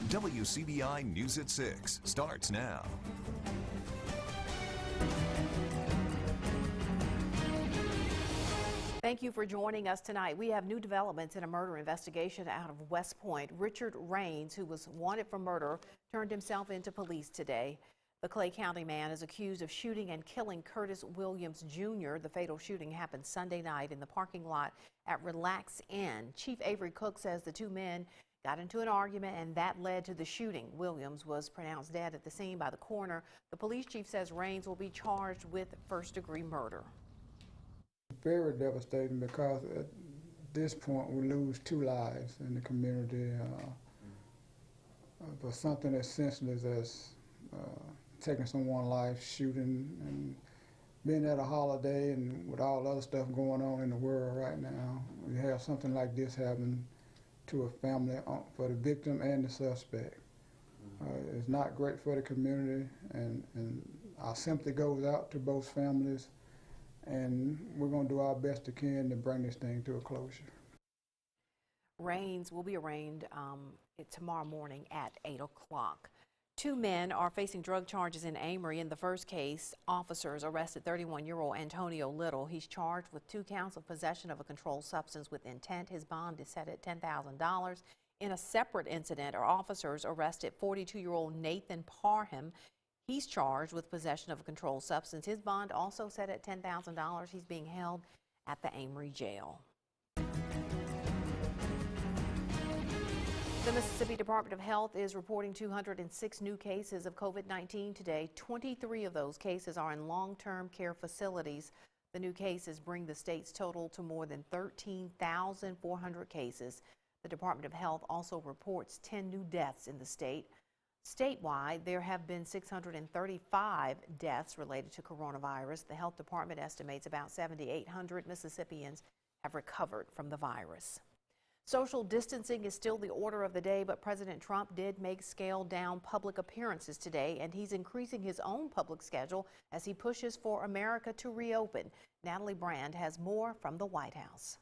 WCBI News at 6 starts now. Thank you for joining us tonight. We have new developments in a murder investigation out of West Point. Richard Raines, who was wanted for murder, turned himself into police today. The Clay County man is accused of shooting and killing Curtis Williams Jr. The fatal shooting happened Sunday night in the parking lot at Relax Inn. Chief Avery Cook says the two men got into an argument and that led to the shooting. Williams was pronounced dead at the scene by the coroner. The police chief says Raines will be charged with first-degree murder. Very devastating because at this point we lose two lives in the community for something as senseless as taking someone's life, shooting, and being at a holiday and with all the other stuff going on in the world right now. We have something like this happen to a family for the victim and the suspect. It's not great for the community, and our sympathy goes out to both families. And we're going to do our best to can to bring this thing to a closure. Raines will be arraigned tomorrow morning at 8 o'clock. Two men are facing drug charges in Amory. In the first case, officers arrested 31-year-old Antonio Little. He's charged with 2 counts of possession of a controlled substance with intent. His bond is set at $10,000. In a separate incident, our officers arrested 42-year-old Nathan Parham. He's charged with possession of a controlled substance. His bond also set at $10,000. He's being held at the Amory jail. The Mississippi Department of Health is reporting 206 new cases of COVID-19 today. 23 of those cases are in long-term care facilities. The new cases bring the state's total to more than 13,400 cases. The Department of Health also reports 10 new deaths in the state. Statewide, there have been 635 deaths related to coronavirus. The health department estimates about 7,800 Mississippians have recovered from the virus. Social distancing is still the order of the day, but President Trump did make scaled-down public appearances today, and he's increasing his own public schedule as he pushes for America to reopen. Natalie Brand has more from the White House.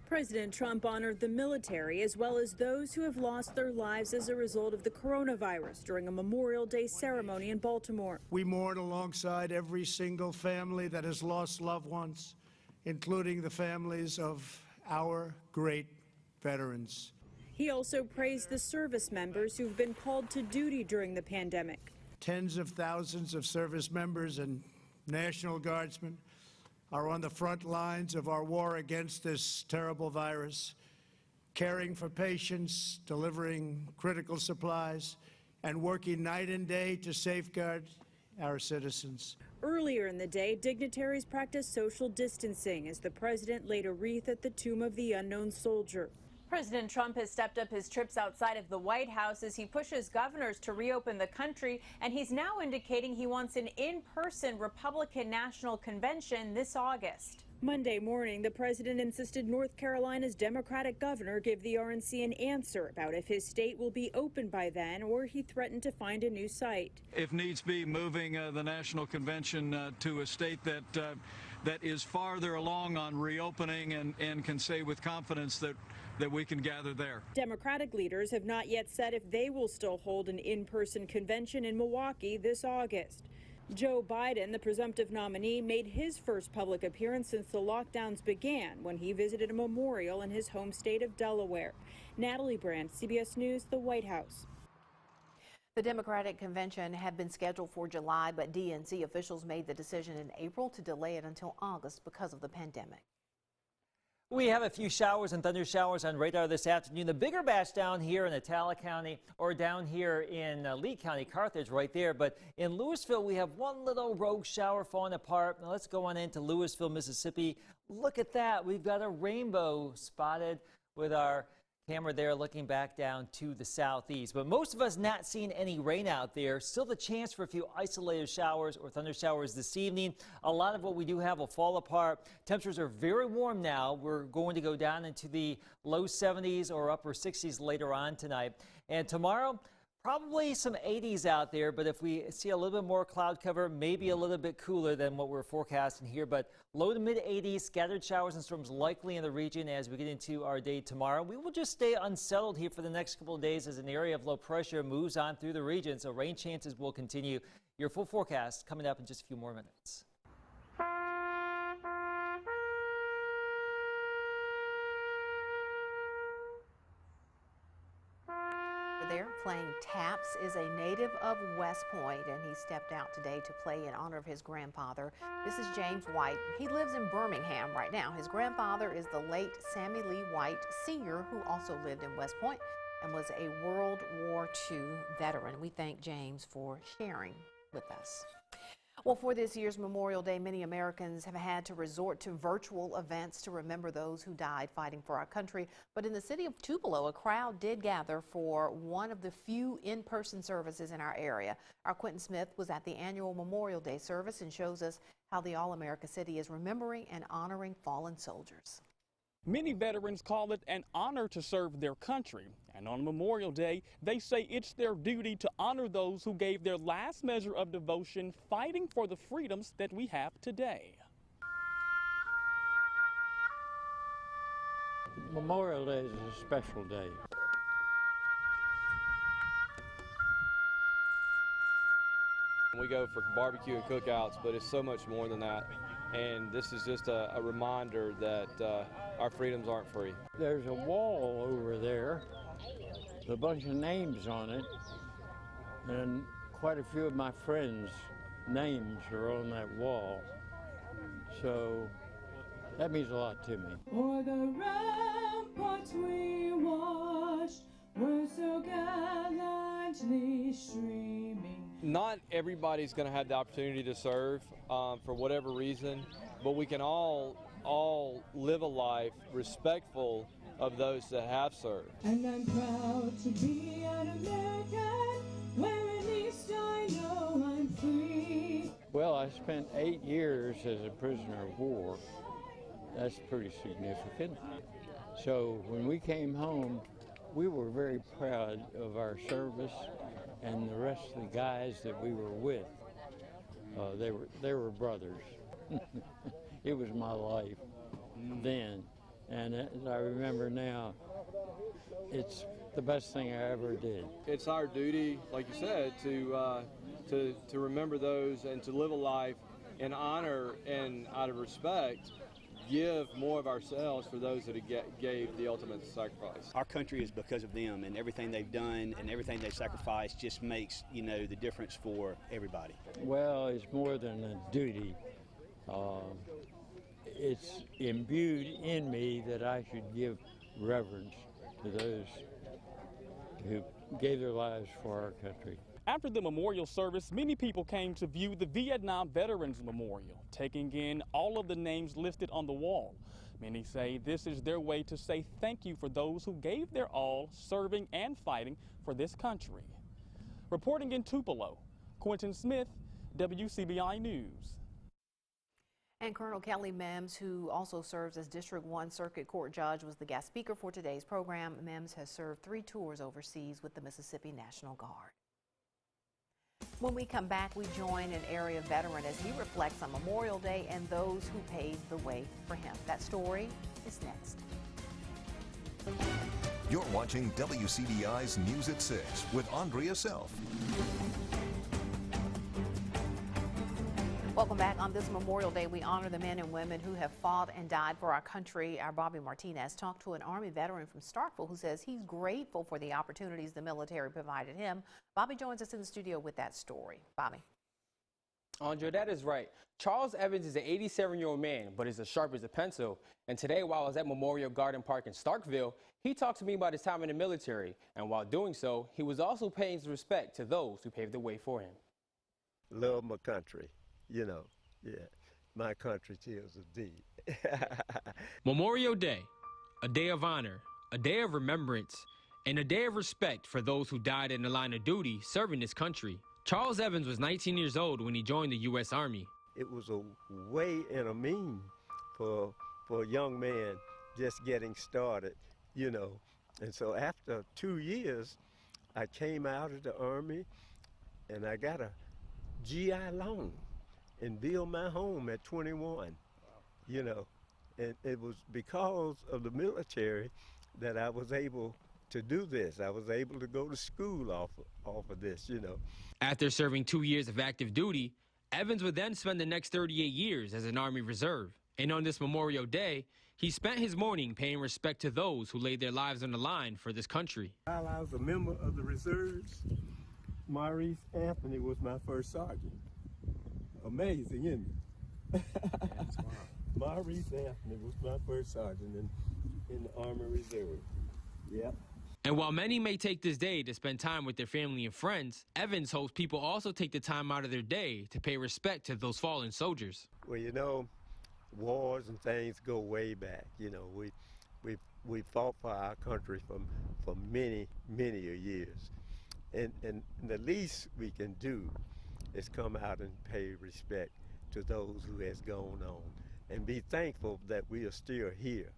President Trump honored the military as well as those who have lost their lives as a result of the coronavirus during a Memorial Day ceremony in Baltimore. We mourn alongside every single family that has lost loved ones, including the families of our great veterans. He also praised the service members who've been called to duty during the pandemic. Tens of thousands of service members and National Guardsmen are on the front lines of our war against this terrible virus, caring for patients, delivering critical supplies, and working night and day to safeguard our citizens. Earlier in the day, dignitaries practiced social distancing as the president laid a wreath at the tomb of the unknown soldier. President Trump has stepped up his trips outside of the White House as he pushes governors to reopen the country, and he's now indicating he wants an in-person Republican National Convention this August. Monday morning, the president insisted North Carolina's Democratic governor give the RNC an answer about if his state will be open by then, or he threatened to find a new site. If needs be, moving the National Convention to a state that is farther along on reopening and can say with confidence that we can gather there. Democratic leaders have not yet said if they will still hold an in-person convention in Milwaukee this August. Joe Biden, the presumptive nominee, made his first public appearance since the lockdowns began when he visited a memorial in his home state of Delaware. Natalie Brand, CBS News, the White House. The Democratic convention had been scheduled for July, but DNC officials made the decision in April to delay it until August because of the pandemic. We have a few showers and thunder showers on radar this afternoon. The bigger batch down here in Atala County or down here in Lee County, Carthage right there. But in Louisville, we have one little rogue shower falling apart. Now let's go on into Louisville, Mississippi. Look at that. We've got a rainbow spotted with our camera there looking back down to the southeast. But most of us not seeing any rain out there. Still the chance for a few isolated showers or thunder showers this evening. A lot of what we do have will fall apart. Temperatures are very warm now. We're going to go down into the low 70s or upper 60s later on tonight. And tomorrow, Probably some 80s out there, but if we see a little bit more cloud cover, maybe a little bit cooler than what we're forecasting here. But low to mid 80s, scattered showers and storms likely in the region as we get into our day tomorrow. We will just stay unsettled here for the next couple of days as an area of low pressure moves on through the region. So rain chances will continue. Your full forecast coming up in just a few more minutes. There playing taps is a native of West Point, and he stepped out today to play in honor of his grandfather. This is James White. He lives in Birmingham right now. His grandfather is the late Sammy Lee White Sr., who also lived in West Point and was a World War II veteran. We thank James for sharing with us. Well, for this year's Memorial Day, many Americans have had to resort to virtual events to remember those who died fighting for our country. But in the city of Tupelo, a crowd did gather for one of the few in-person services in our area. Our Quentin Smith was at the annual Memorial Day service and shows us how the All-America City is remembering and honoring fallen soldiers. Many veterans call it an honor to serve their country. And on Memorial Day, they say it's their duty to honor those who gave their last measure of devotion fighting for the freedoms that we have today. Memorial Day is a special day. We go for barbecue and cookouts, but it's so much more than that. And this is just a reminder that our freedoms aren't free. There's a wall over there, with a bunch of names on it, and quite a few of my friends' names are on that wall. So that means a lot to me. For the ramparts we watched were so gallantly streaming. Not everybody's going to have the opportunity to serve for whatever reason, but we can all live a life respectful of those that have served. And I'm proud to be an American, where at least I know I'm free. Well, I spent 8 years as a prisoner of war. That's pretty significant. So when we came home, we were very proud of our service and the rest of the guys that we were with. They were brothers. It was my life then, and as I remember now, it's the best thing I ever did. It's our duty, like you said, to remember those and to live a life in honor and out of respect. Give more of ourselves for those that gave the ultimate sacrifice. Our country is because of them, and everything they've done and everything they've sacrificed just makes, the difference for everybody. Well, it's more than a duty. It's imbued in me that I should give reverence to those who gave their lives for our country. After the memorial service, many people came to view the Vietnam Veterans Memorial, taking in all of the names listed on the wall. Many say this is their way to say thank you for those who gave their all serving and fighting for this country. Reporting in Tupelo, Quentin Smith, WCBI News. And Colonel Kelly Mims, who also serves as District 1 Circuit Court Judge, was the guest speaker for today's program. Mims has served 3 tours overseas with the Mississippi National Guard. When we come back, we join an area veteran as he reflects on Memorial Day and those who paved the way for him. That story is next. You're watching WCBI's News at 6 with Andrea Self. Welcome back. On this Memorial Day, we honor the men and women who have fought and died for our country. Our Bobby Martinez talked to an Army veteran from Starkville who says he's grateful for the opportunities the military provided him. Bobby joins us in the studio with that story. Bobby. Andrea, that is right. Charles Evans is an 87-year-old man, but is as sharp as a pencil. And today, while I was at Memorial Garden Park in Starkville, he talked to me about his time in the military. And while doing so, he was also paying his respect to those who paved the way for him. Love my country. My country chills are deep. Memorial Day, a day of honor, a day of remembrance, and a day of respect for those who died in the line of duty serving this country. Charles Evans was 19 years old when he joined the U.S. Army. It was a way and a mean for a young man just getting started, And so after 2 years, I came out of the Army and I got a GI loan and built my home at 21, you know. And it was because of the military that I was able to do this. I was able to go to school off of this, you know. After serving 2 years of active duty, Evans would then spend the next 38 years as an Army Reserve. And on this Memorial Day, he spent his morning paying respect to those who laid their lives on the line for this country. While I was a member of the reserves, Maurice Anthony was my first sergeant. Amazing, isn't it? That's wild. Maurice Anthony was my first sergeant in the Army Reserve. Yep. And while many may take this day to spend time with their family and friends, Evans hopes people also take the time out of their day to pay respect to those fallen soldiers. Well, you know, wars and things go way back. You know, we fought for our country for many years, and the least we can do is come out and pay respect to those who has gone on, and be thankful that we are still here.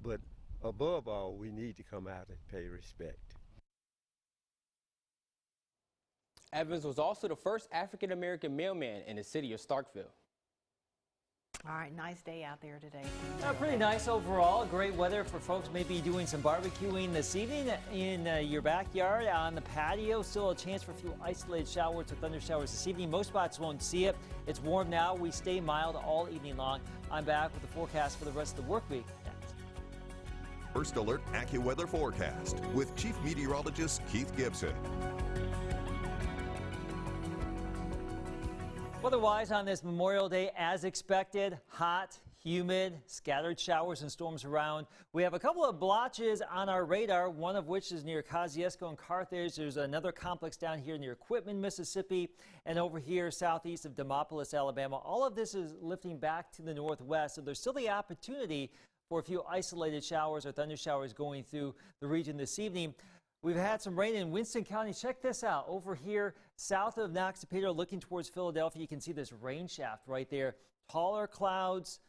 But above all, we need to come out and pay respect. Evans was also the first African-American mailman in the city of Starkville. All right, nice day out there today. Pretty nice overall. Great weather for folks maybe doing some barbecuing this evening in your backyard, on the patio. Still a chance for a few isolated showers or thunder showers this evening. Most spots won't see it. It's warm now. We stay mild all evening long. I'm back with the forecast for the rest of the work week next. First Alert AccuWeather forecast with Chief Meteorologist Keith Gibson. Weather-wise on this Memorial Day, as expected, hot, humid, scattered showers and storms around. We have a couple of blotches on our radar, one of which is near Kosciuszko and Carthage. There's another complex down here near Quitman, Mississippi, and over here southeast of Demopolis, Alabama. All of this is lifting back to the northwest, so there's still the opportunity for a few isolated showers or thunder showers going through the region this evening. We've had some rain in Winston County. Check this out. Over here, south of Noxapeter, looking towards Philadelphia, you can see this rain shaft right there. Taller clouds,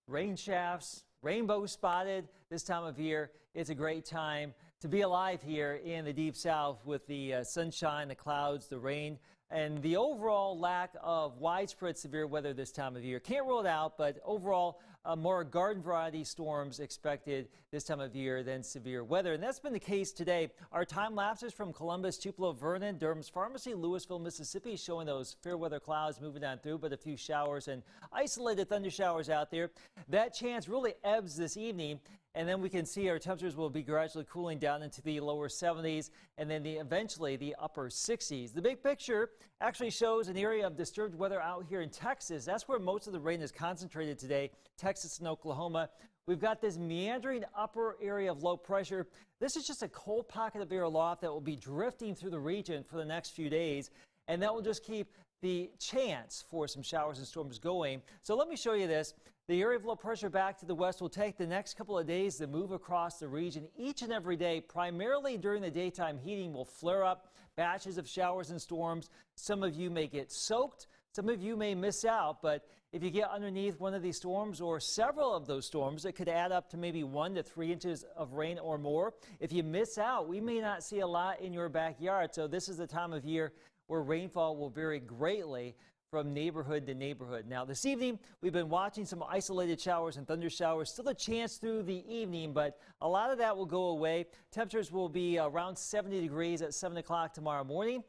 rain shafts, rainbow spotted this time of year. It's a great time to be alive here in the Deep South with the sunshine, the clouds, the rain, and the overall lack of widespread severe weather this time of year. Can't rule it out, but overall, more garden variety storms expected this time of year than severe weather. And that's been the case today. Our time lapses from Columbus, Tupelo, Vernon, Durham's Pharmacy, Louisville, Mississippi, showing those fair weather clouds moving on through, but a few showers and isolated thunder showers out there. That chance really ebbs this evening. And then we can see our temperatures will be gradually cooling down into the lower 70s and then eventually the upper 60s. The big picture actually shows an area of disturbed weather out here in Texas. That's where most of the rain is concentrated today, Texas and Oklahoma. We've got this meandering upper area of low pressure. This is just a cold pocket of air aloft that will be drifting through the region for the next few days, and that will just keep the chance for some showers and storms going. So let me show you this. The area of low pressure back to the west will take the next couple of days to move across the region each and every day. Primarily during the daytime, heating will flare up batches of showers and storms. Some of you may get soaked. Some of you may miss out, but if you get underneath one of these storms or several of those storms, it could add up to maybe 1 to 3 inches of rain or more. If you miss out, we may not see a lot in your backyard. So this is the time of year where rainfall will vary greatly from neighborhood to neighborhood. Now, this evening, we've been watching some isolated showers and thunder showers. Still a chance through the evening, but a lot of that will go away. Temperatures will be around 70 degrees at 7 o'clock tomorrow morning.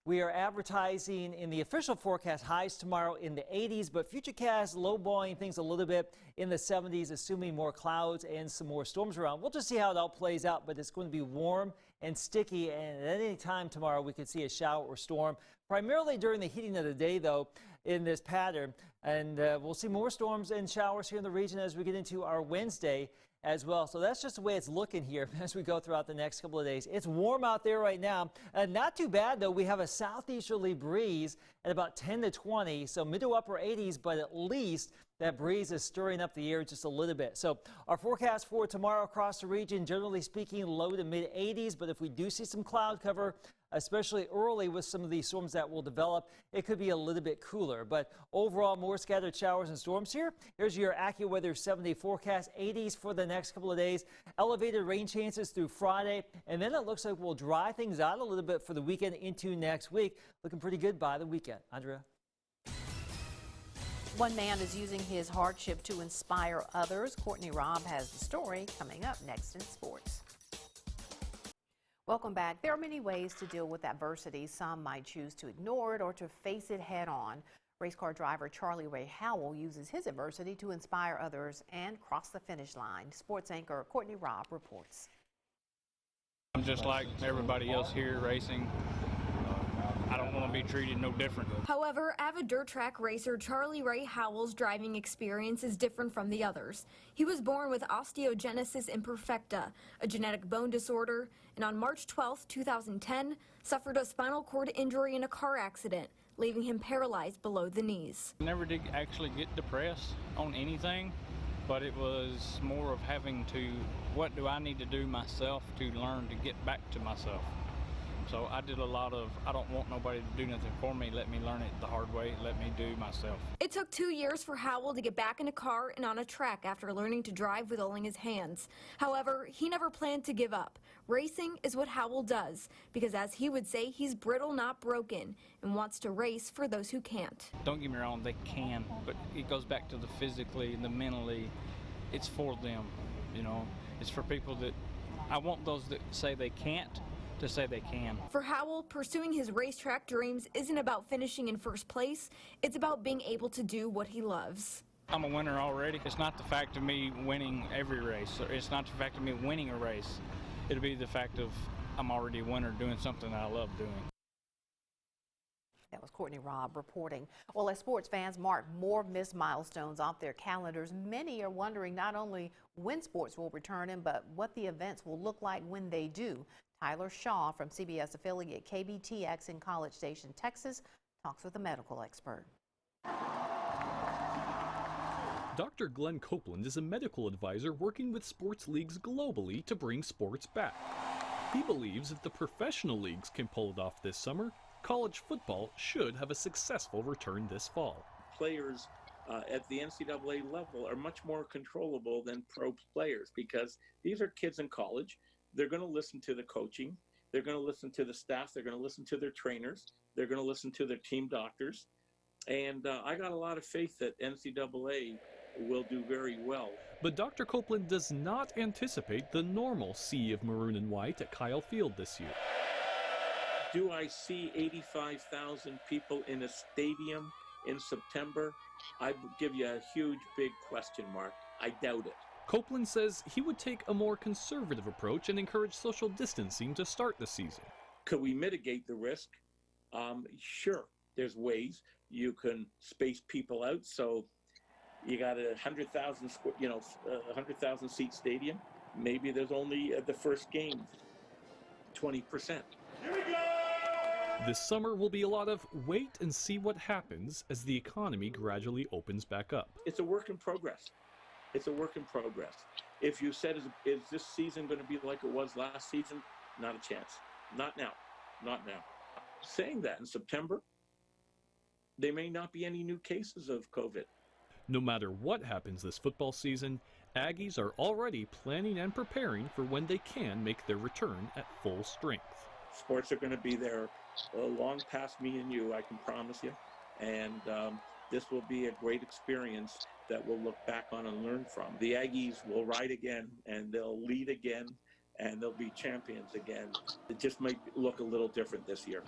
We are advertising in the official forecast highs tomorrow in the 80s, but Futurecast lowballing things a little bit in the 70s, assuming more clouds and some more storms around. We'll just see how it all plays out, but it's going to be warm and sticky, and at any time tomorrow we could see a shower or storm, primarily during the heating of the day, though, in this pattern. And we'll see more storms and showers here in the region as we get into our Wednesday as well. So that's just the way it's looking here as we go throughout the next couple of days. It's warm out there right now. Not too bad, though. We have a southeasterly breeze at about 10 to 20, so mid to upper 80s, but at least That breeze is stirring up the air just a little bit. So our forecast for tomorrow across the region, generally speaking, low to mid 80s. But if we do see some cloud cover, especially early with some of these storms that will develop, it could be a little bit cooler. But overall, more scattered showers and storms here. Here's your AccuWeather 7-day forecast. 80s for the next couple of days. Elevated rain chances through Friday. And then it looks like we'll dry things out a little bit for the weekend into next week. Looking pretty good by the weekend. Andrea? One man is using his hardship to inspire others. Courtney Robb has the story coming up next in sports. Welcome back. There are many ways to deal with adversity. Some might choose to ignore it or to face it head on. Race car driver Charlie Ray Howell uses his adversity to inspire others and cross the finish line. Sports anchor Courtney Robb reports. I'm just like everybody else here racing. I don't want to be treated no different. However, avid dirt track racer Charlie Ray Howell's driving experience is different from the others. He was born with osteogenesis imperfecta, a genetic bone disorder, and on March 12, 2010, suffered a spinal cord injury in a car accident, leaving him paralyzed below the knees. I never did actually get depressed on anything, but it was more of having to, what do I need to do myself to learn to get back to myself? So I did a lot of, I don't want nobody to do nothing for me. Let me learn it the hard way. Let me do myself. It took 2 years for Howell to get back in a car and on a track after learning to drive with only his hands. However, he never planned to give up. Racing is what Howell does because, as he would say, he's brittle, not broken, and wants to race for those who can't. Don't get me wrong, they can, but it goes back to the physically and the mentally. It's for them, you know. It's for people that, I want those that say they can't to say they can. For Howell, pursuing his racetrack dreams isn't about finishing in first place. It's about being able to do what he loves. I'm a winner already. It's not the fact of me winning every race. It's not the fact of me winning a race. It'll be the fact of I'm already a winner doing something that I love doing. That was Courtney Robb reporting. Well, as sports fans mark more missed milestones off their calendars, many are wondering not only when sports will return, but what the events will look like when they do. Tyler Shaw from CBS affiliate KBTX in College Station, Texas, talks with a medical expert. Dr. Glenn Copeland is a medical advisor working with sports leagues globally to bring sports back. He believes if the professional leagues can pull it off this summer, college football should have a successful return this fall. Players at the NCAA level are much more controllable than pro players because these are kids in college. They're going to listen to the coaching. They're going to listen to the staff. They're going to listen to their trainers. They're going to listen to their team doctors. And I got a lot of faith that NCAA will do very well. But Dr. Copeland does not anticipate the normal sea of maroon and white at Kyle Field this year. Do I see 85,000 people in a stadium in September? I'd give you a huge, big question mark. I doubt it. Copeland says he would take a more conservative approach and encourage social distancing to start the season. Could we mitigate the risk? Sure, there's ways. You can space people out, so you got a 100,000 seat stadium. Maybe there's only the first game 20%. Here we go! This summer will be a lot of wait and see what happens as the economy gradually opens back up. It's a work in progress. It's a work in progress. If you said, is this season going to be like it was last season? Not a chance. Not now. Not now. Saying that in September, there may not be any new cases of COVID. No matter what happens this football season, Aggies are already planning and preparing for when they can make their return at full strength. Sports are going to be there long past me and you, I can promise you. And this will be a great experience that we'll look back on and learn from. The Aggies will ride again, and they'll lead again, and they'll be champions again. It just might look a little different this year.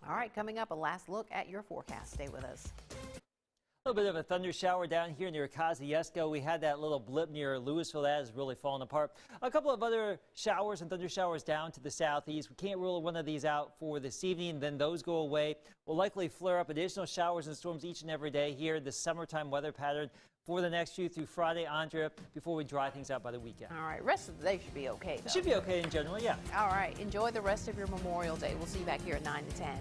All right, coming up, a last look at your forecast. Stay with us. A little bit of a thunder shower down here near Kosciuszko. We had that little blip near Louisville. That is really falling apart. A couple of other showers and thunder showers down to the southeast. We can't rule one of these out for this evening. Then those go away. We'll likely flare up additional showers and storms each and every day here. The summertime weather pattern for the next few through Friday, Andrea, before we dry things out by the weekend. All right, rest of the day should be okay, though. It should be okay in general, yeah. All right, enjoy the rest of your Memorial Day. We'll see you back here at 9 to 10.